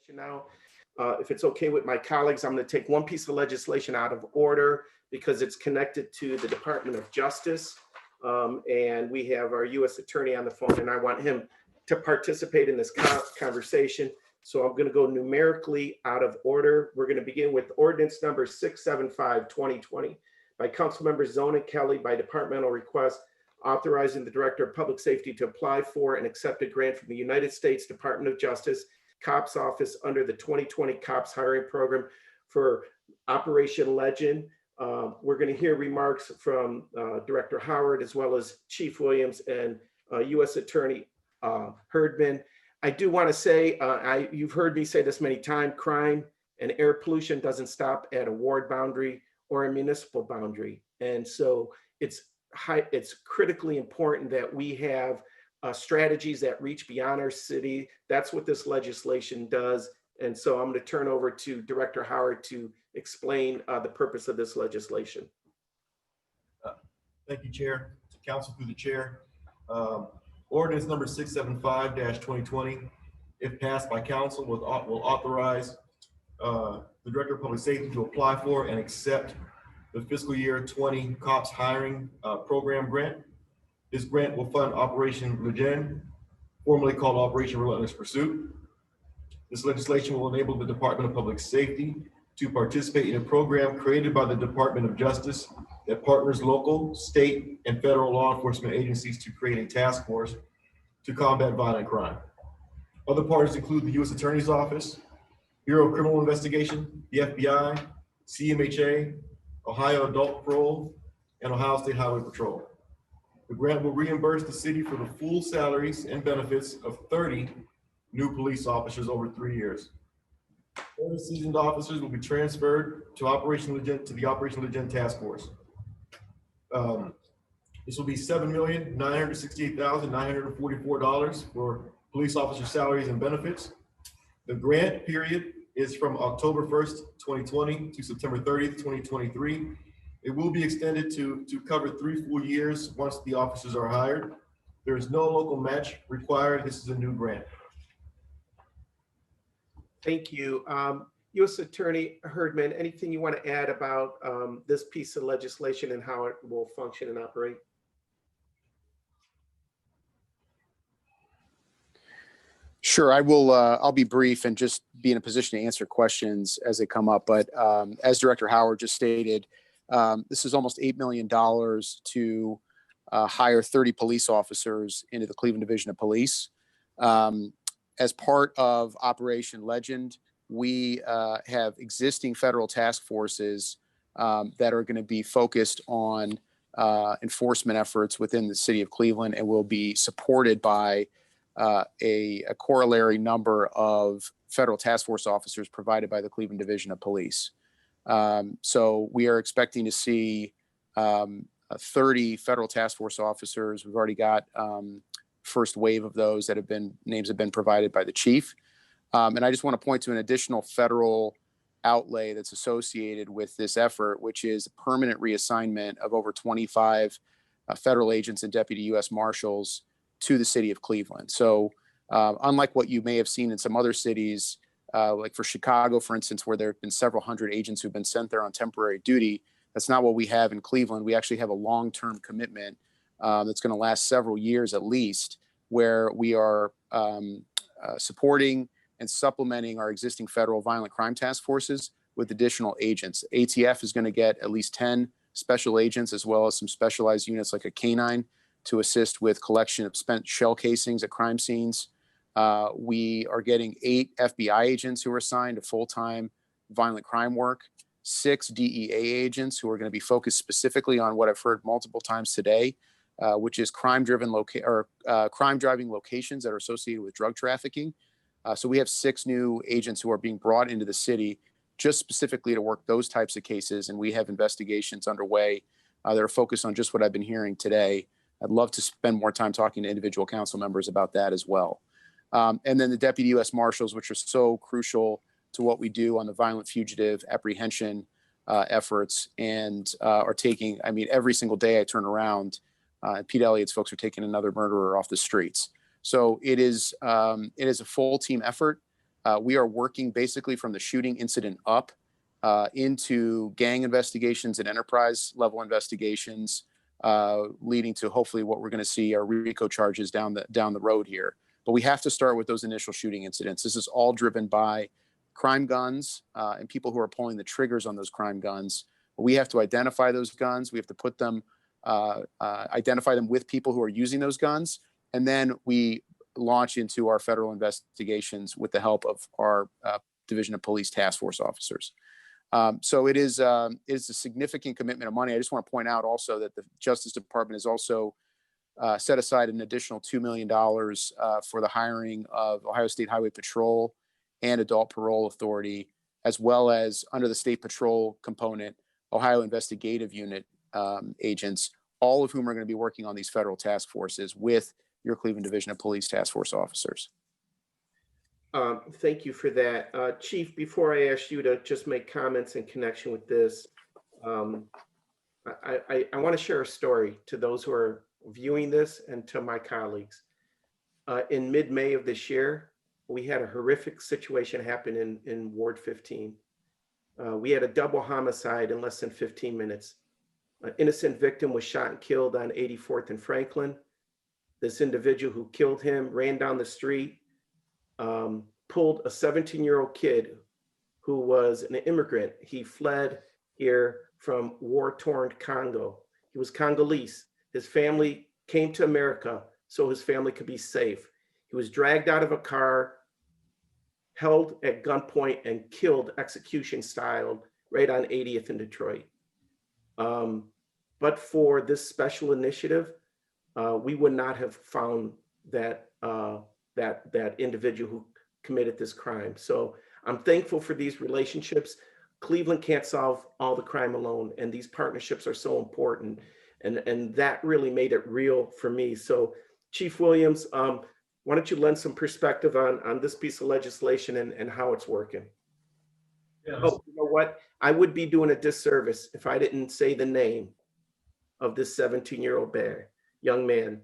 Now, if it's okay with my colleagues, I'm going to take one piece of legislation out of order because it's connected to the Department of Justice. And we have our U.S. Attorney on the phone, and I want him to participate in this conversation. So I'm going to go numerically out of order. We're going to begin with ordinance number 675-2020 by Councilmember Zona Kelly by departmental request, authorizing the Director of Public Safety to apply for and accept a grant from the United States Department of Justice COPS Office under the 2020 COPS hiring program for Operation Legend. We're going to hear remarks from Director Howard as well as Chief Williams and U.S. Attorney Herdman. I do want to say, you've heard me say this many times, crime and air pollution doesn't stop at a ward boundary or a municipal boundary. And so it's critically important that we have strategies that reach beyond our city. That's what this legislation does. And so I'm going to turn over to Director Howard to explain the purpose of this legislation. Thank you, Chair. To Council through the Chair. Ordinance number 675-2020, if passed by Council, will authorize the Director of Public Safety to apply for and accept the fiscal year 20 COPS hiring program grant. This grant will fund Operation Legend, formerly called Operation Relentless Pursuit. This legislation will enable the Department of Public Safety to participate in a program created by the Department of Justice that partners local, state, and federal law enforcement agencies to create a task force to combat violent crime. Other partners include the U.S. Attorney's Office, Bureau of Criminal Investigation, the FBI, CMHA, Ohio Adult Parole, and Ohio State Highway Patrol. The grant will reimburse the city for the full salaries and benefits of 30 new police officers over 3 years. 30 seasoned officers will be transferred to the Operation Legend Task Force. This will be $7,968,944 for police officer salaries and benefits. The grant period is from October 1st, 2020 to September 30th, 2023. It will be extended to cover 3 full years once the officers are hired. There is no local match required. This is a new grant. Thank you. U.S. Attorney Herdman, anything you want to add about this piece of legislation and how it will function and operate? Sure, I will. I'll be brief and just be in a position to answer questions as they come up. But as Director Howard just stated, this is almost $8 million to hire 30 police officers into the Cleveland Division of Police. As part of Operation Legend, we have existing federal task forces that are going to be focused on enforcement efforts within the city of Cleveland and will be supported by a corollary number of federal task force officers provided by the Cleveland Division of Police. So we are expecting to see 30 federal task force officers. We've already got first wave of those that names have been provided by the chief. And I just want to point to an additional federal outlay that's associated with this effort, which is a permanent reassignment of over 25 federal agents and deputy U.S. Marshals to the city of Cleveland. So unlike what you may have seen in some other cities, like for Chicago, for instance, where there have been several hundred agents who've been sent there on temporary duty, that's not what we have in Cleveland. We actually have a long-term commitment that's going to last several years at least, where we are supporting and supplementing our existing federal violent crime task forces with additional agents. ATF is going to get at least 10 special agents, as well as some specialized units like a canine to assist with collection of spent shell casings at crime scenes. We are getting 8 FBI agents who are assigned to full-time violent crime work, 6 DEA agents who are going to be focused specifically on what I've heard multiple times today, which is crime driving locations that are associated with drug trafficking. So we have 6 new agents who are being brought into the city just specifically to work those types of cases. And we have investigations underway that are focused on just what I've been hearing today. I'd love to spend more time talking to individual council members about that as well. And then the deputy U.S. Marshals, which are so crucial to what we do on the violent fugitive apprehension efforts, and are taking, I mean, every single day I turn around, Pete Elliott's folks are taking another murderer off the streets. So it is a full team effort. We are working basically from the shooting incident up into gang investigations and enterprise level investigations, leading to hopefully what we're going to see are RICO charges down the road here. But we have to start with those initial shooting incidents. This is all driven by crime guns and people who are pulling the triggers on those crime guns. We have to identify those guns. We have to put them, identify them with people who are using those guns. And then we launch into our federal investigations with the help of our Division of Police task force officers. So it is a significant commitment of money. I just want to point out also that the Justice Department has also set aside an additional $2 million for the hiring of Ohio State Highway Patrol and Adult Parole Authority, as well as under the State Patrol component, Ohio Investigative Unit agents, all of whom are going to be working on these federal task forces with your Cleveland Division of Police task force officers. Thank you for that. Chief, before I ask you to just make comments in connection with this, I want to share a story to those who are viewing this and to my colleagues. In mid-May of this year, we had a horrific situation happen in Ward 15. We had a double homicide in less than 15 minutes. An innocent victim was shot and killed on 84th and Franklin. This individual who killed him ran down the street, pulled a 17-year-old kid who was an immigrant. He fled here from war-torn Congo. He was Congolese. His family came to America so his family could be safe. He was dragged out of a car, held at gunpoint, and killed execution style right on 80th in Detroit. But for this special initiative, we would not have found that individual who committed this crime. So I'm thankful for these relationships. Cleveland can't solve all the crime alone, and these partnerships are so important. And that really made it real for me. So Chief Williams, why don't you lend some perspective on this piece of legislation and how it's working? Yes. Oh, you know what? I would be doing a disservice if I didn't say the name of this 17-year-old young man.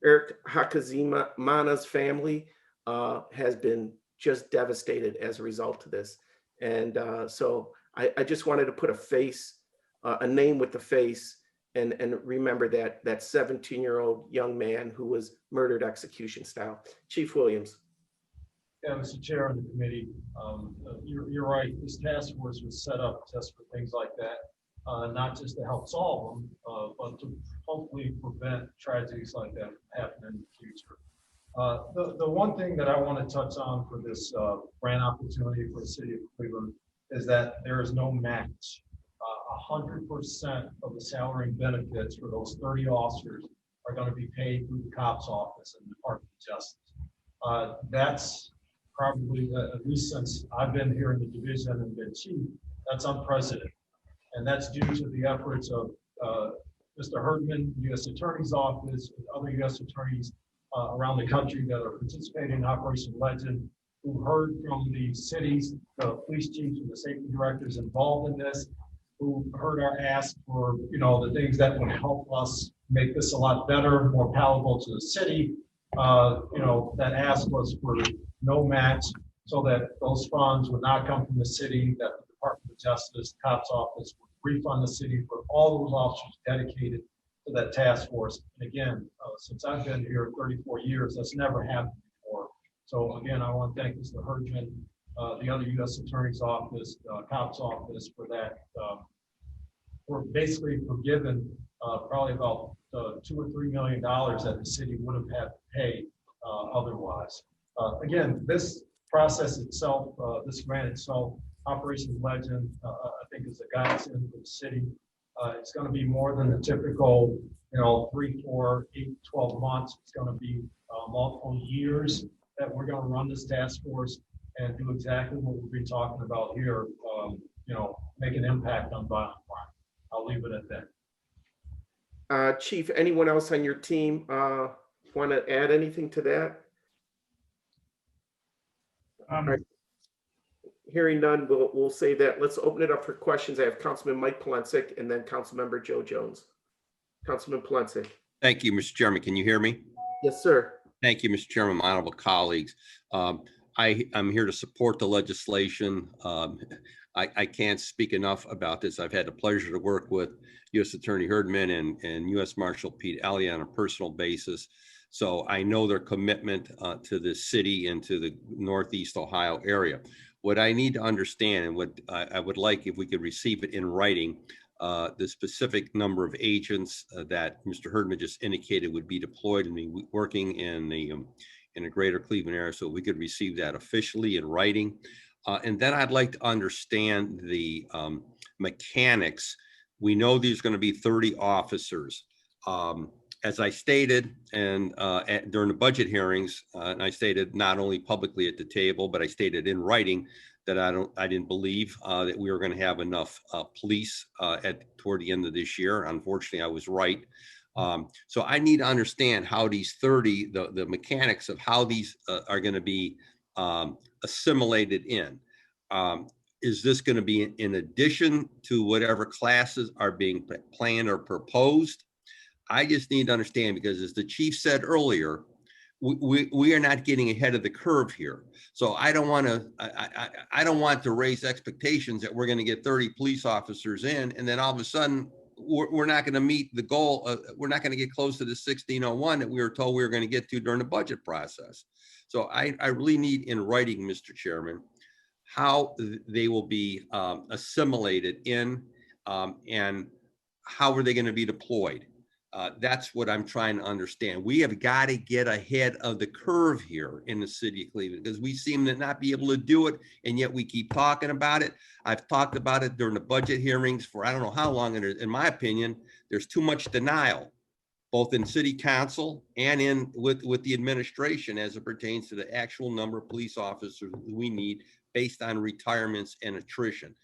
Eric Hakazimana's family has been just devastated as a result of this. And so I just wanted to put a name with the face, and remember that 17-year-old young man who was murdered execution style. Chief Williams. Yeah, Mr. Chair of the committee, you're right. This task force was set up just for things like that, not just to help solve them, but to hopefully prevent tragedies like that happening in the future. The one thing that I want to touch on for this grant opportunity for the city of Cleveland is that there is no match. 100% of the salary and benefits for those 30 officers are going to be paid through the COPS office and the Department of Justice. That's probably, at least since I've been here in the division and been chief, that's unprecedented. And that's due to the efforts of Mr. Herdman, U.S. Attorney's Office, and other U.S. attorneys around the country that are participating in Operation Legend, who heard from the cities, the police chiefs, and the safety directors involved in this, who heard our ask for, the things that would help us make this a lot better, more palatable to the city. That ask was for no match, so that those funds would not come from the city, that the Department of Justice, COPS office would refund the city for all those officers dedicated to that task force. And again, since I've been here 34 years, that's never happened before. So again, I want to thank Mr. Herdman, the other U.S. Attorney's Office, COPS office for that. We're basically forgiven probably about $2 or $3 million that the city would have had to pay otherwise. Again, this process itself, this grant itself, Operation Legend, I think is a godsend for the city. It's going to be more than the typical, 3, 4, 8, 12 months. It's going to be multiple years that we're going to run this task force and do exactly what we've been talking about here, make an impact on violent crime. I'll leave it at that. Chief, anyone else on your team want to add anything to that? All right. Hearing none, we'll say that. Let's open it up for questions. I have Councilman Mike Polensek and then Councilmember Joe Jones. Councilman Polensek. Thank you, Mr. Chairman. Can you hear me? Yes, sir. Thank you, Mr. Chairman, my honorable colleagues. I'm here to support the legislation. I can't speak enough about this. I've had the pleasure to work with U.S. Attorney Herdman and U.S. Marshal Pete Elliott on a personal basis. So I know their commitment to the city and to the Northeast Ohio area. What I need to understand, and what I would like if we could receive it in writing, the specific number of agents that Mr. Herdman just indicated would be deployed and be working in the greater Cleveland area, so we could receive that officially in writing. And then I'd like to understand the mechanics. We know there's going to be 30 officers. As I stated, and during the budget hearings, and I stated not only publicly at the table, but I stated in writing that I didn't believe that we were going to have enough police toward the end of this year. Unfortunately, I was right. So I need to understand how these 30, the mechanics of how these are going to be assimilated in. Is this going to be in addition to whatever classes are being planned or proposed? I just need to understand, because as the chief said earlier, we are not getting ahead of the curve here. So I don't want to raise expectations that we're going to get 30 police officers in, and then all of a sudden we're not going to meet the goal. We're not going to get close to the 1601 that we were told we were going to get to during the budget process. So I really need in writing, Mr. Chairman, how they will be assimilated in, and how are they going to be deployed? That's what I'm trying to understand. We have got to get ahead of the curve here in the city of Cleveland, because we seem to not be able to do it, and yet we keep talking about it. I've talked about it during the budget hearings for I don't know how long, and in my opinion, there's too much denial, both in city council and with the administration as it pertains to the actual number of police officers we need based on retirements and attrition.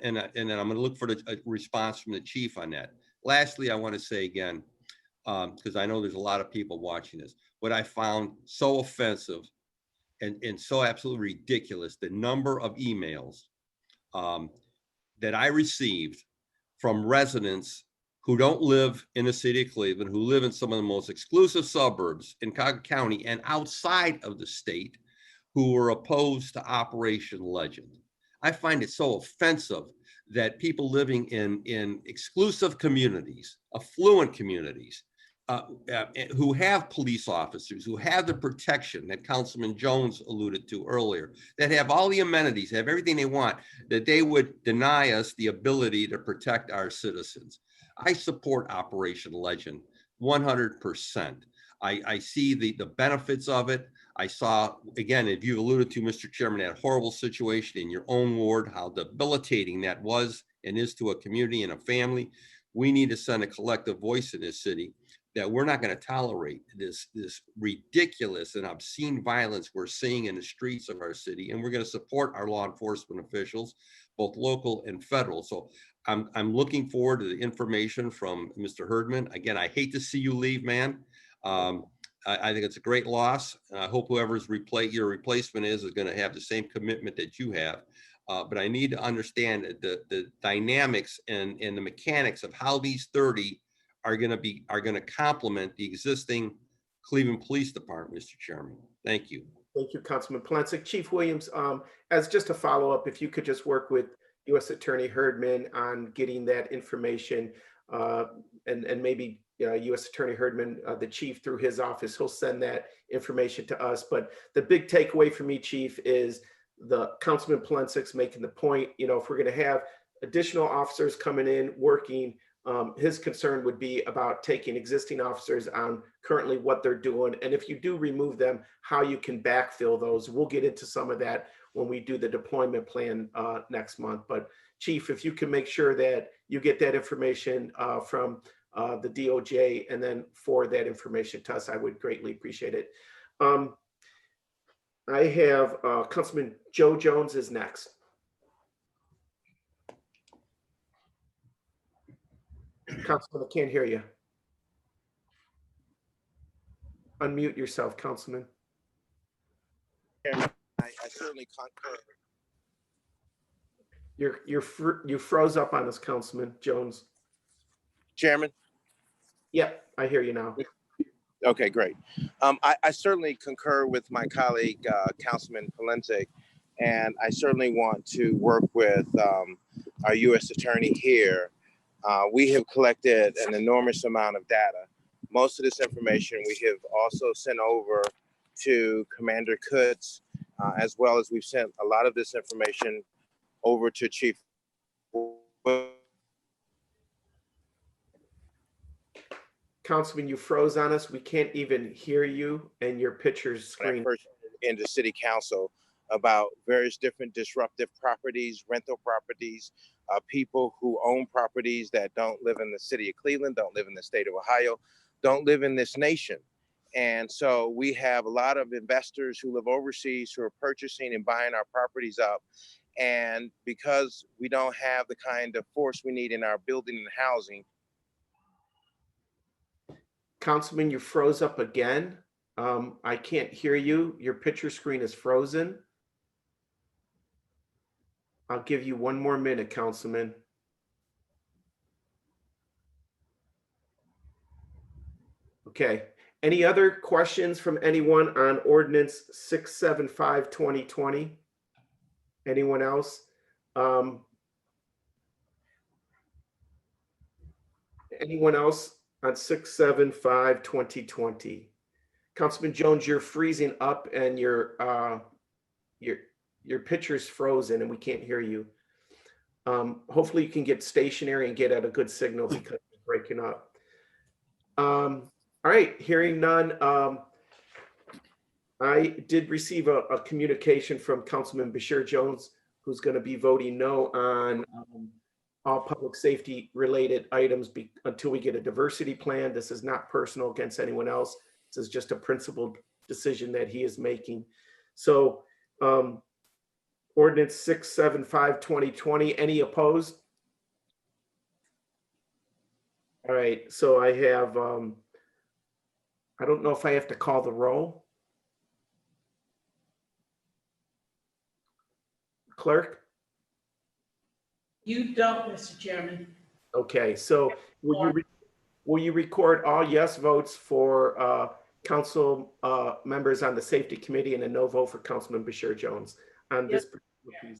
And then I'm going to look for a response from the chief on that. Lastly, I want to say again, because I know there's a lot of people watching this, what I found so offensive and so absolutely ridiculous, the number of emails that I received from residents who don't live in the city of Cleveland, who live in some of the most exclusive suburbs in Cuyahoga County and outside of the state, who were opposed to Operation Legend. I find it so offensive that people living in exclusive communities, affluent communities, who have police officers, who have the protection that Councilman Jones alluded to earlier, that have all the amenities, have everything they want, that they would deny us the ability to protect our citizens. I support Operation Legend 100%. I see the benefits of it. I saw, again, if you alluded to, Mr. Chairman, that horrible situation in your own ward, how debilitating that was and is to a community and a family. We need to send a collective voice in this city that we're not going to tolerate this ridiculous and obscene violence we're seeing in the streets of our city, and we're going to support our law enforcement officials, both local and federal. So I'm looking forward to the information from Mr. Herdman. Again, I hate to see you leave, man. I think it's a great loss. I hope whoever's your replacement is going to have the same commitment that you have. But I need to understand the dynamics and the mechanics of how these 30 are going to complement the existing Cleveland Police Department, Mr. Chairman. Thank you. Thank you, Councilman Plancik. Chief Williams, as just a follow-up, if you could just work with U.S. Attorney Herdman on getting that information, and maybe U.S. Attorney Herdman, the chief, through his office, he'll send that information to us. But the big takeaway for me, Chief, is the Councilman Plancik's making the point, if we're going to have additional officers coming in working, his concern would be about taking existing officers on currently what they're doing. And if you do remove them, how you can backfill those. We'll get into some of that when we do the deployment plan next month. But Chief, if you can make sure that you get that information from the DOJ and then forward that information to us, I would greatly appreciate it. I have Councilman Joe Jones is next. Councilman, I can't hear you. Unmute yourself, Councilman. I certainly concur. You froze up on us, Councilman Jones. Chairman? Yep, I hear you now. Okay, great. I certainly concur with my colleague, Councilman Palentic, and I certainly want to work with our U.S. Attorney here. We have collected an enormous amount of data. Most of this information we have also sent over to Commander Kutz, as well as we've sent a lot of this information over to Chief. Councilman, you froze on us. We can't even hear you and your picture's When I screen. first into City Council about various different disruptive properties, rental properties, people who own properties that don't live in the city of Cleveland, don't live in the state of Ohio, don't live in this nation. And so we have a lot of investors who live overseas who are purchasing and buying our properties up. And because we don't have the kind of force we need in our building and housing. Councilman, you froze up again. I can't hear you. Your picture screen is frozen. I'll give you one more minute, Councilman. Okay. Any other questions from anyone on ordinance 675-2020? Anyone else? Anyone else on 675-2020? Councilman Jones, you're freezing up and your picture's frozen and we can't hear you. Hopefully you can get stationary and get at a good signal because it's breaking up. All right, hearing none. I did receive a communication from Councilman Bashir Jones, who's going to be voting no on all public safety related items until we get a diversity plan. This is not personal against anyone else. This is just a principled decision that he is making. So ordinance 675-2020, any opposed? All right, so I have, I don't know if I have to call the roll. Clerk? You don't, Mr. Chairman. Okay, so will you record all yes votes for council members on the safety committee and a no vote for Councilman Bashir Jones on this particular piece?